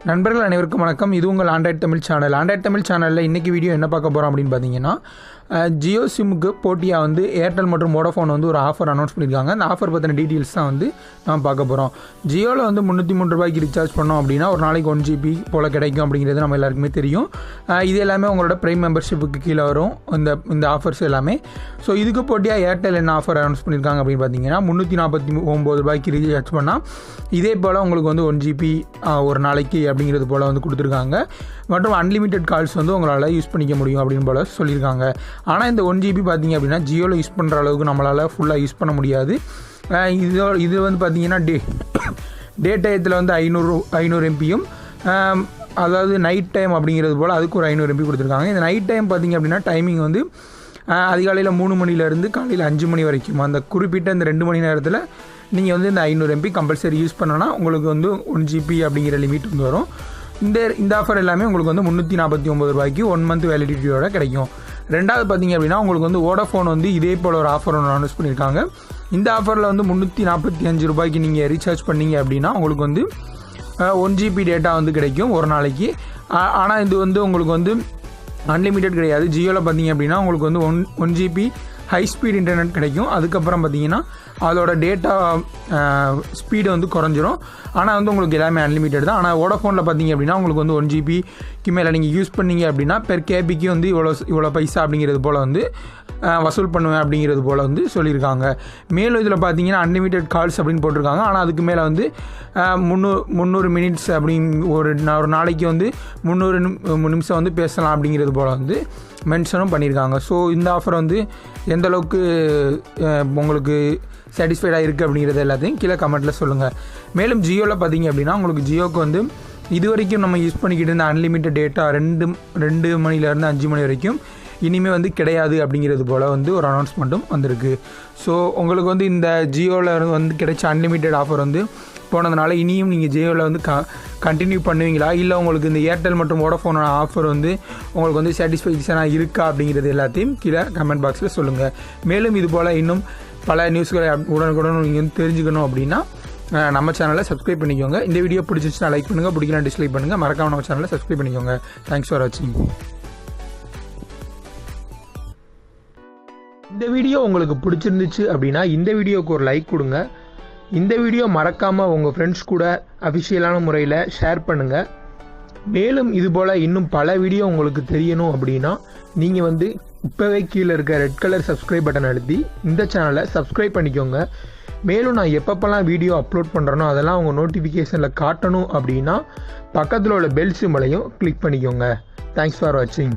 நண்பர்கள் அனைவருக்கும் வணக்கம். இது உங்கள் Android Tamil channel. Android Tamil சேனலில் இன்றைக்கி வீடியோ என்ன பார்க்க போகிறோம் அப்படின்னு பார்த்தீங்கன்னா, ஜியோ சிம்முக்கு போட்டியாக வந்து ஏர்டெல் மற்றும் வோடாஃபோன் வந்து ஒரு ஆஃபர் அனௌன்ஸ் பண்ணியிருக்காங்க. அந்த ஆஃபர் பற்றின டீட்டெயில்ஸ் தான் வந்து நாம் பார்க்க போகிறோம். ஜியோவில் வந்து 303 ரூபாய்க்கு ரீசார்ஜ் பண்ணோம் அப்படின்னா ஒரு நாளைக்கு 1 GB போல் கிடைக்கும் அப்படிங்கிறது நம்ம எல்லாருக்குமே தெரியும். இது எல்லாமே உங்களோட ப்ரைம் மெம்பர்ஷிப்புக்கு கீழே வரும் இந்த ஆஃபர்ஸ் எல்லாமே. ஸோ இதுக்கு போட்டியாக ஏர்டெல் என்ன ஆஃபர் அனௌன்ஸ் பண்ணியிருக்காங்க அப்படின்னு பார்த்தீங்கன்னா, 349 ரூபாய்க்கு ரீசார்ஜ் பண்ணால் இதே போல் உங்களுக்கு வந்து 1 GB ஒரு நாளைக்கு அப்படிங்கிறது போல் வந்து கொடுத்துருக்காங்க. மற்றும் அன்லிமிட்டெட் கால்ஸ் வந்து உங்களால் யூஸ் பண்ணிக்க முடியும் அப்படின்னு போல் சொல்லியிருக்காங்க. ஆனால் இந்த 1 GB பார்த்திங்க அப்படின்னா ஜியோவில் யூஸ் பண்ணுற அளவுக்கு நம்மளால் ஃபுல்லாக யூஸ் பண்ண முடியாது. இது வந்து பார்த்திங்கன்னா டே டயத்தில் வந்து 500 MBயும், அதாவது நைட் டைம் அப்படிங்கிறது போல் அதுக்கு ஒரு 500 MB கொடுத்துருக்காங்க. இந்த நைட் டைம் பார்த்திங்க அப்படின்னா டைமிங் வந்து அதிகாலையில் 3 மணிலேருந்து காலையில் 5 மணி வரைக்கும், அந்த குறிப்பிட்ட இந்த 2 மணி நேரத்தில் நீங்கள் வந்து இந்த 500 MB கம்பல்சரி யூஸ் பண்ணோன்னா உங்களுக்கு வந்து 1 GB அப்படிங்கிற லிமிட் வந்து வரும். இந்த ஆஃபர் எல்லாமே உங்களுக்கு வந்து 349 ரூபாய்க்கு 1 மந்த் வேலிடிட்டியோட கிடைக்கும். ரெண்டாவது பார்த்திங்க அப்படின்னா உங்களுக்கு வந்து வோடாஃபோன் வந்து இதே போல் ஒரு ஆஃபர் ஒன்று அனௌன்ஸ் பண்ணியிருக்காங்க. இந்த ஆஃபரில் வந்து 345 ரூபாய்க்கு நீங்கள் ரீசார்ஜ் பண்ணிங்க அப்படின்னா உங்களுக்கு வந்து 1 GB டேட்டா வந்து கிடைக்கும் ஒரு நாளைக்கு. ஆனால் இது வந்து உங்களுக்கு வந்து அன்லிமிட்டெட் கிடையாது. ஜியோவில் பார்த்திங்க அப்படின்னா உங்களுக்கு வந்து 1 GB ஹை ஸ்பீட் இன்டர்நெட் கிடைக்கும். அதுக்கப்புறம் பார்த்திங்கன்னா அதோட டேட்டா ஸ்பீடு வந்து குறைஞ்சிரும். ஆனால் வந்து உங்களுக்கு எல்லாமே அன்லிமிட்டட் தான். ஆனால் வோடாஃபோனில் பார்த்திங்க அப்படின்னா உங்களுக்கு வந்து 1 GBக்கு மேலே நீங்கள் யூஸ் பண்ணிங்க அப்படின்னா பெர் கேபிக்கு வந்து இவ்வளோ பைசா அப்படிங்கிறது போல் வந்து வசூல் பண்ணுவேன் அப்படிங்கிறது போல் வந்து சொல்லியிருக்காங்க. மேலும் இதில் பார்த்தீங்கன்னா அன்லிமிட்டெட் கால்ஸ் அப்படின்னு போட்டிருக்காங்க. ஆனால் அதுக்கு மேலே வந்து 300 மினிட்ஸ் அப்படின்னு ஒரு நாளைக்கு வந்து 300 நிமிஷம் வந்து பேசலாம் அப்படிங்கிறது போல் வந்து மென்ஷனும் பண்ணியிருக்காங்க. ஸோ இந்த ஆஃபர் வந்து எந்த அளவுக்கு உங்களுக்கு சாட்டிஸ்ஃபைடாக இருக்குது அப்படிங்கிறது எல்லாத்தையும் கீழே கமெண்ட்டில் சொல்லுங்கள். மேலும் ஜியோவில் பார்த்தீங்க அப்படின்னா உங்களுக்கு ஜியோக்கு வந்து இது வரைக்கும் நம்ம யூஸ் பண்ணிக்கிட்டு இருந்த அன்லிமிட்டட் டேட்டா 2 மணிலேருந்து 5 மணி வரைக்கும் இனிமேல் வந்து கிடையாது அப்படிங்கிறது போல் வந்து ஒரு அனௌன்ஸ்மெண்ட்டும் வந்திருக்கு. ஸோ உங்களுக்கு வந்து இந்த ஜியோவில் வந்து கிடைச்ச அன்லிமிட்டட் ஆஃபர் வந்து போனதுனால இனியும் நீங்கள் ஜியோவில் வந்து கண்டினியூ பண்ணுவீங்களா, இல்லை உங்களுக்கு இந்த ஏர்டெல் மற்றும் வோடாஃபோனோட ஆஃபர் வந்து உங்களுக்கு வந்து சாட்டிஸ்ஃபேக்ஷனாக இருக்கா அப்படிங்கிறது எல்லாத்தையும் கீழே கமெண்ட் பாக்ஸில் சொல்லுங்கள். மேலும் இது போல் இன்னும் பல நியூஸ்களை உடனுக்குடன் நீங்கள் வந்து தெரிஞ்சுக்கணும் அப்படின்னா நம்ம சேனலை சப்ஸ்கிரைப் பண்ணிக்கோங்க. இந்த வீடியோ பிடிச்சிருச்சுன்னா லைக் பண்ணுங்கள், பிடிக்கலாம் டிஸ்லைக் பண்ணுங்கள். மறக்காம நம்ம சேனலை சப்ஸ்கிரைப் பண்ணிக்கோங்க. தேங்க்ஸ் ஃபார் வாட்சிங். இந்த வீடியோ உங்களுக்கு பிடிச்சிருந்துச்சு அப்படின்னா இந்த வீடியோவுக்கு ஒரு லைக் கொடுங்க. இந்த வீடியோ மறக்காமல் உங்கள் ஃப்ரெண்ட்ஸ் கூட அஃபிஷியலான முறையில் ஷேர் பண்ணுங்கள். மேலும் இதுபோல் இன்னும் பல வீடியோ உங்களுக்கு தெரியணும் அப்படின்னா நீங்கள் வந்து இப்போவே கீழே இருக்க ரெட் கலர் சப்ஸ்கிரைப் பட்டன் அழுத்தி இந்த சேனலை சப்ஸ்கிரைப் பண்ணிக்கோங்க. மேலும் நான் எப்பப்பெல்லாம் வீடியோ அப்லோட் பண்ணுறேனோ அதெல்லாம் உங்கள் நோட்டிஃபிகேஷனில் காட்டணும் அப்படின்னா பக்கத்தில் உள்ள பெல் சிம்பலையும் கிளிக் பண்ணிக்கோங்க. தேங்க்ஸ் ஃபார் வாட்சிங்.